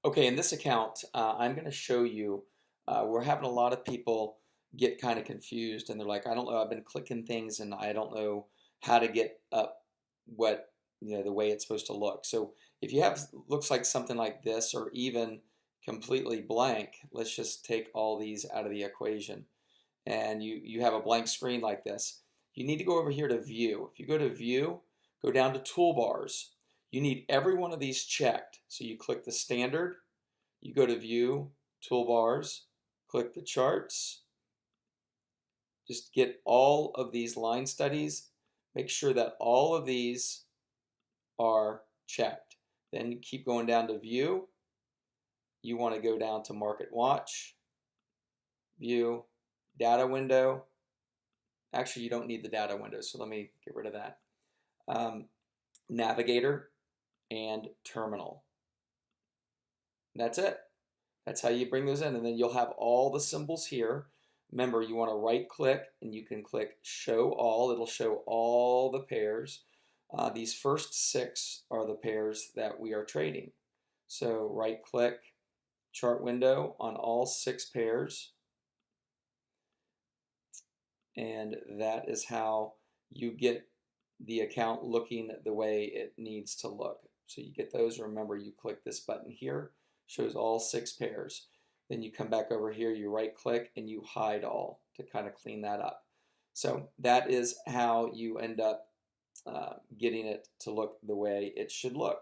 Okay, in this account, I'm going to show you, we're having a lot of people get kind of confused and they're like, I don't know, I've been clicking things and I don't know how to get up what, the way it's supposed to look. So if you have, looks like something like this or even completely blank, let's just take all these out of the equation. And you have a blank screen like this. You need to go over here to View. If you go to View, go down to Toolbars. You need every one of these checked. So you click the standard, you go to View, Toolbars, click the charts, just get all of these line studies, make sure that all of these are checked. Then you keep going down to View, you want to go down to Market Watch, View, Data Window. Actually, you don't need the data window, so let me get rid of that. Um, Navigator and Terminal. And that's it. That's how you bring those in, and then you'll have all the symbols here. Remember, you want to right click and you can click Show All. It'll show all the pairs. These first six are the pairs that we are trading. So right click, chart window on all six pairs, and that is how you get the account looking the way it needs to look. So you get those. Remember, you click this button here, shows all six pairs. Then you come back over here, you right click and you hide all to kind of clean that up. So that is how you end up getting it to look the way it should look.